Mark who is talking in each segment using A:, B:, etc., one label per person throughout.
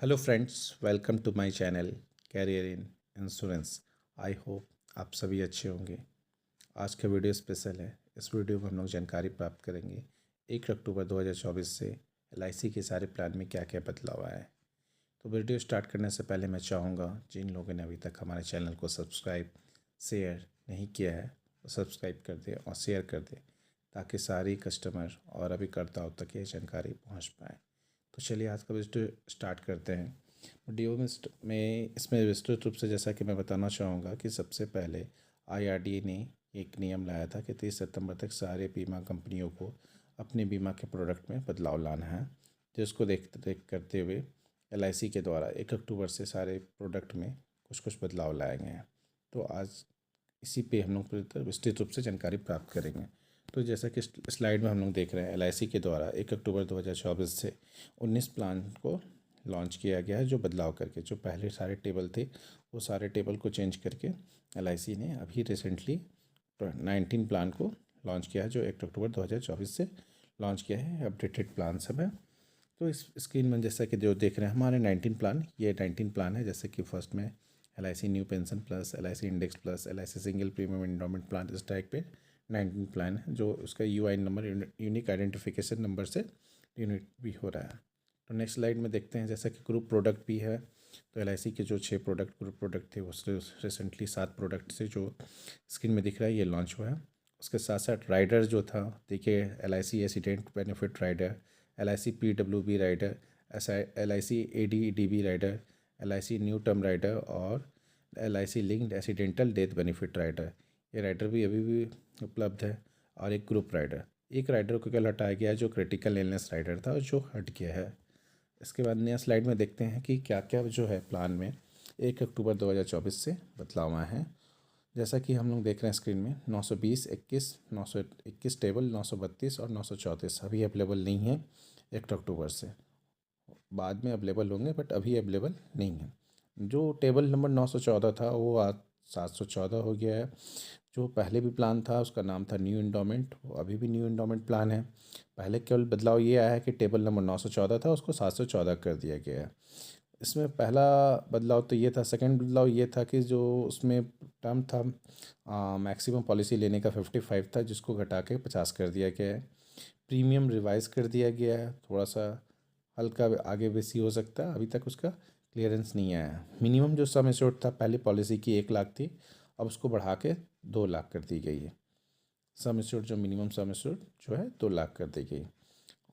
A: Hello friends, welcome to my channel career in insurance. I hope आप सभी अच्छे होंगे। आज का वीडियो स्पेशल है। इस वीडियो में हम लोग जानकारी प्राप्त करेंगे 1 अक्टूबर 2024 से एलआईसी के सारे प्लान में क्या क्या बदलाव आया है। तो वीडियो स्टार्ट करने से पहले मैं चाहूँगा जिन लोगों ने अभी तक हमारे चैनल को सब्सक्राइब शेयर नहीं किया है वो सब्सक्राइब कर दे और शेयर कर दे, ताकि सारी कस्टमर और अभिकर्ताओं तक ये जानकारी पहुँच पाए। तो चलिए आज का वीडियो स्टार्ट करते हैं। वीडियो में इसमें विस्तृत रूप से जैसा कि मैं बताना चाहूँगा कि सबसे पहले आईआरडीए ने एक नियम लाया था कि 30 सितंबर तक सारे बीमा कंपनियों को अपने बीमा के प्रोडक्ट में बदलाव लाना है। जिसको देख करते हुए एलआईसी के द्वारा 1 अक्टूबर से सारे प्रोडक्ट में कुछ कुछ बदलाव लाए गए हैं। तो आज इसी पे हम लोग विस्तृत रूप से जानकारी प्राप्त करेंगे। तो जैसा कि स्लाइड में हम लोग देख रहे हैं, एलआईसी के द्वारा 1 अक्टूबर 2024 से 19 प्लान को लॉन्च किया गया है। जो बदलाव करके जो पहले सारे टेबल थे वो सारे टेबल को चेंज करके एलआईसी ने अभी रिसेंटली 19 प्लान को लॉन्च किया है, जो 1 अक्टूबर 2024 से लॉन्च किया है। अपडेटेड प्लान सब है। तो इस स्क्रीन में जैसा कि जो देख रहे हैं हमारे 19 प्लान, ये 19 प्लान है। जैसे कि फर्स्ट में LIC new pension plus, LIC index plus, LIC single premium endowment plan, इस टाइप पे 19 प्लान है, जो उसका UIN number unique identification number से यूनिट भी हो रहा है। तो नेक्स्ट स्लाइड में देखते हैं जैसा कि ग्रुप प्रोडक्ट भी है। तो एलआईसी के जो 6 प्रोडक्ट ग्रुप प्रोडक्ट थे उससे रिसेंटली 7 प्रोडक्ट से जो स्क्रीन में दिख रहा है ये लॉन्च हुआ है। उसके साथ साथ राइडर जो था, देखिए LIC accident benefit rider, LIC PWB rider, LIC ADDB rider, LIC new term rider और LIC linked accidental death benefit rider, ये राइडर भी अभी भी उपलब्ध है। और एक ग्रुप राइडर, एक राइडर को कल हटाया गया है जो क्रिटिकल इलनेस राइडर था और जो हट गया है। इसके बाद नया स्लाइड में देखते हैं कि क्या क्या जो है प्लान में 1 अक्टूबर 2024 से बदलाव आए हैं। जैसा कि हम लोग देख रहे हैं स्क्रीन में 920, 21, 921 टेबल, 932 और 934 अभी अवेलेबल नहीं है 1 अक्टूबर से। बाद में अवेलेबल होंगे बट अभी अवेलेबल नहीं है। जो टेबल नंबर 914 था वो आज 714 हो गया है। जो पहले भी प्लान था उसका नाम था न्यू इंडोमेंट, वो अभी भी न्यू इंडोमेंट प्लान है। पहले केवल बदलाव ये आया है कि टेबल नंबर 914 था उसको 714 कर दिया गया है। इसमें पहला बदलाव तो ये था। सेकंड बदलाव ये था कि जो उसमें टर्म था मैक्सिमम पॉलिसी लेने का 55 था, जिसको घटा के 50 कर दिया गया है। प्रीमियम रिवाइज कर दिया गया है, थोड़ा सा हल्का आगे बेसी हो सकता है, अभी तक उसका क्लियरेंस नहीं आया है। मिनिमम जो सम एश्योर्ड था पहले पॉलिसी की 1 लाख थी, अब उसको बढ़ा के 2 लाख कर दी गई है। सम एश्योर्ड जो मिनिमम सम एश्योर्ड जो है 2 लाख कर दी गई।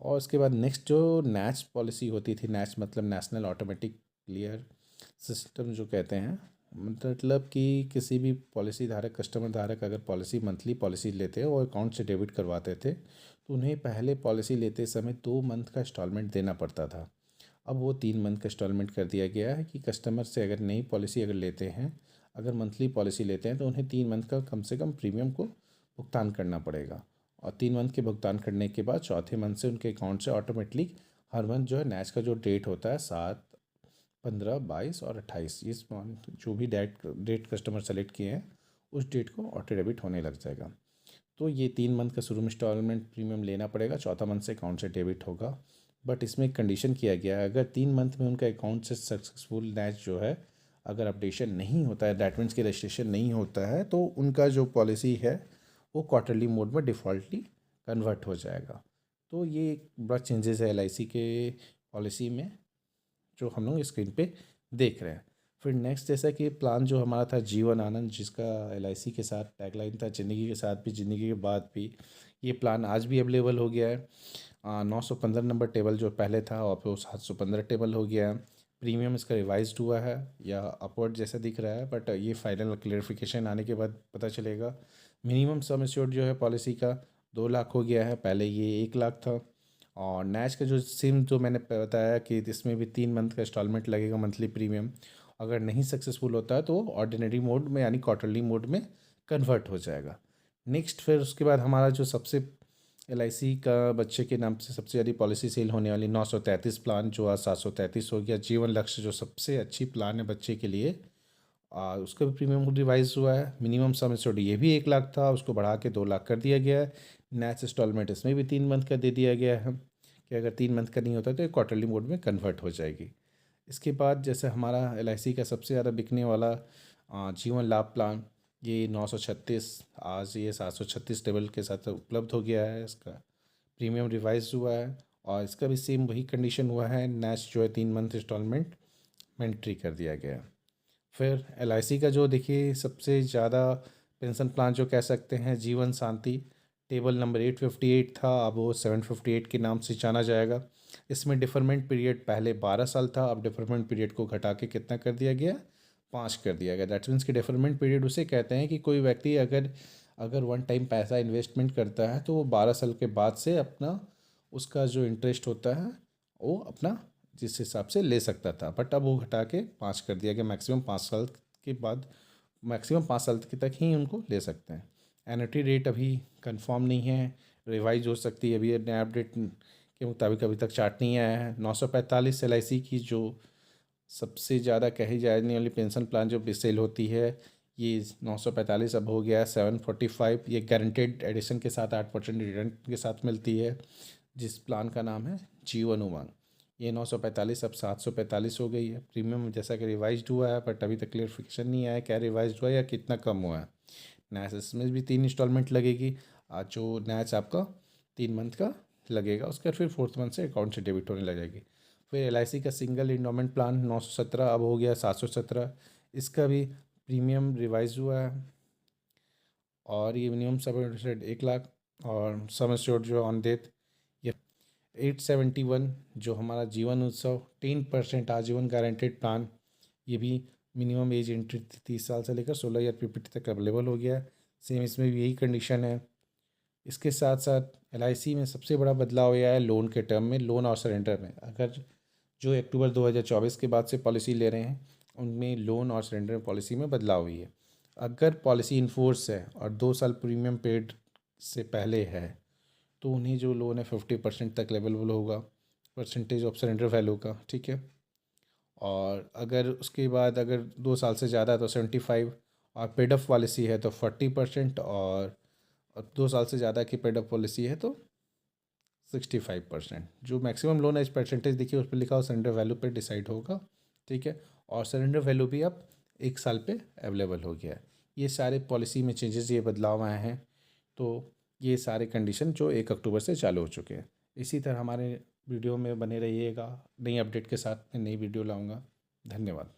A: और उसके बाद नेक्स्ट जो नैच पॉलिसी होती थी, नैच मतलब नेशनल ऑटोमेटिक क्लियर सिस्टम जो कहते हैं, मतलब कि किसी भी पॉलिसी धारक कस्टमर धारक अगर मंथली पॉलिसी लेते हैं और अकाउंट से डेबिट करवाते थे तो उन्हें पहले पॉलिसी लेते समय 2 मंथ का इंस्टॉलमेंट देना पड़ता था। अब वो 3 मंथ का इंस्टॉलमेंट कर दिया गया है कि कस्टमर से अगर नई पॉलिसी अगर लेते हैं, अगर मंथली पॉलिसी लेते हैं तो उन्हें 3 मंथ का कम से कम प्रीमियम को भुगतान करना पड़ेगा। और 3 मंथ के भुगतान करने के बाद चौथे मंथ से उनके अकाउंट से ऑटोमेटिकली हर मंथ जो है नैच का जो डेट होता है 7, 15, 22 और 28, इस मंथ जो भी डेट कस्टमर सेलेक्ट किए हैं उस डेट को ऑटो डेबिट होने लग जाएगा। तो ये 3 मंथ का शुरू में इंस्टॉलमेंट प्रीमियम लेना पड़ेगा, चौथा मंथ से अकाउंट से डेबिट होगा। बट इसमें एक कंडीशन किया गया है, अगर 3 मंथ में उनका अकाउंट से सक्सेसफुल नैच जो है अगर अपडेशन नहीं होता है, दैट मीन्स की रजिस्ट्रेशन नहीं होता है, तो उनका जो पॉलिसी है वो क्वार्टरली मोड में डिफ़ॉल्टली कन्वर्ट हो जाएगा। तो ये एक बड़ा चेंजेस है एलआईसी के पॉलिसी में जो हम लोग स्क्रीन पे देख रहे हैं। फिर नेक्स्ट जैसा कि प्लान जो हमारा था जीवन आनंद, जिसका एलआईसी के साथ टैगलाइन था ज़िंदगी के साथ भी ज़िंदगी के बाद भी, ये प्लान आज भी अवेलेबल हो गया है। 915 नंबर टेबल जो पहले था और फिर 715 टेबल हो गया है। प्रीमियम इसका रिवाइज्ड हुआ है या अपवर्ड जैसा दिख रहा है, बट ये फाइनल क्लेरिफिकेशन आने के बाद पता चलेगा। मिनिमम सम एश्योर्ड जो है पॉलिसी का 2 लाख हो गया है, पहले ये 1 लाख था। और नैच का जो सिम जो मैंने बताया कि इसमें भी 3 मंथ का इंस्टॉलमेंट लगेगा मंथली प्रीमियम, अगर नहीं सक्सेसफुल होता है तो ऑर्डिनरी मोड में यानी क्वार्टरली मोड में कन्वर्ट हो जाएगा। नेक्स्ट फिर उसके बाद हमारा जो सबसे एलआईसी का बच्चे के नाम से सबसे ज़्यादा पॉलिसी सेल होने वाली 933 प्लान जो आज 733 हो गया। जीवन लक्ष्य जो सबसे अच्छी प्लान है बच्चे के लिए, उसका भी प्रीमियम रिवाइज हुआ है। मिनिमम सम एश्योर्ड ये भी 1 लाख था, उसको बढ़ा के 2 लाख कर दिया गया है। नेक्स्ट इंस्टॉलमेंट इसमें भी 3 मंथ का दे दिया गया है कि अगर 3 मंथ का नहीं होता तो ये क्वार्टरली मोड में कन्वर्ट हो जाएगी। इसके बाद जैसे हमारा LIC का सबसे ज़्यादा बिकने वाला जीवन लाभ प्लान, ये 936 आज ये 736 टेबल के साथ उपलब्ध हो गया है। इसका प्रीमियम रिवाइज हुआ है और इसका भी सेम वही कंडीशन हुआ है, नेक्स्ट जो है 3 मंथ इंस्टॉलमेंट मेंट्री कर दिया गया है। फिर LIC का जो देखिए सबसे ज़्यादा पेंशन प्लान जो कह सकते हैं, जीवन शांति, टेबल नंबर 858 था, अब वो 758 के नाम से जाना जाएगा। इसमें डिफरमेंट पीरियड पहले 12 साल था, अब डिफरमेंट पीरियड को घटा के कितना कर दिया गया, 5 कर दिया गया। दैट मीन्स कि डिफरमेंट पीरियड उसे कहते हैं कि कोई व्यक्ति अगर अगर वन टाइम पैसा इन्वेस्टमेंट करता है तो वो 12 साल के बाद से अपना उसका जो इंटरेस्ट होता है वो अपना जिस हिसाब से ले सकता था, बट अब वो घटा के 5 कर दिया गया। मैक्सिमम 5 साल के बाद, मैक्सिमम 5 साल के तक ही उनको ले सकते हैं। एन्युटी रेट अभी कंफर्म नहीं है, रिवाइज हो सकती है, अभी नया अपडेट के मुताबिक अभी तक चार्ट नहीं आया है। 945 LIC की जो सबसे ज़्यादा कही जाने वाली पेंशन प्लान जो सेल होती है, ये 945 अब हो गया है 745। ये गारंटेड एडिशन के साथ 8% रिटर्न के साथ मिलती है, जिस प्लान का नाम है जीवन उमंग। ये 945 अब 745 हो गई है। प्रीमियम जैसा कि रिवाइज हुआ है, बट अभी तक क्लियरिफिकेशन नहीं आया क्या रिवाइज हुआ है या कितना कम हुआ है। नैच इसमें भी 3 इंस्टॉलमेंट लगेगी। आज जो नैच आपका 3 मंथ का लगेगा, उसके बाद फिर 4th मंथ से अकाउंट से डेबिट होने लगेगी। फिर LIC का सिंगल इंडोमेंट प्लान 917 अब हो गया 717। इसका भी प्रीमियम रिवाइज हुआ है और ये मिनिमम सब 1 लाख और सम एश्योर्ड जो ऑन डेथ ये 871। जो हमारा जीवन उत्सव 10% आजीवन गारंटेड प्लान, ये भी मिनिमम एज एंट्री 30 साल से लेकर 16 ईयर PPT तक अवेलेबल हो गया है। सेम इसमें भी यही कंडीशन है। इसके साथ साथ LIC में सबसे बड़ा बदलाव यह है लोन के टर्म में, लोन और सरेंडर में। अगर जो अक्टूबर 2024 के बाद से पॉलिसी ले रहे हैं उनमें लोन और सरेंडर पॉलिसी में बदलाव हुई है। अगर पॉलिसी इन्फोर्स है और 2 साल प्रीमियम पेड से पहले है तो उन्हें जो लोन है 50% तक अवेलेबल होगा, परसेंटेज ऑफ सरेंडर वैल्यू का, ठीक है। और अगर उसके बाद अगर 2 साल से ज़्यादा है तो 75, और पेड अप पॉलिसी है तो 40%, और 2 साल से ज़्यादा की पेड अप पॉलिसी है तो 65%। जो मैक्सिमम लोन एज परसेंटेज देखिए उस पर लिखा हो सरेंडर वैल्यू पे डिसाइड होगा, ठीक है। और सरेंडर वैल्यू भी अब 1 साल पे अवेलेबल हो गया है। ये सारे पॉलिसी में चेंजेस, ये बदलाव आए हैं। तो ये सारे कंडीशन जो 1 अक्टूबर से चालू हो चुके हैं। इसी तरह हमारे वीडियो में बने रहिएगा, नई अपडेट के साथ मैं नई वीडियो लाऊंगा। धन्यवाद।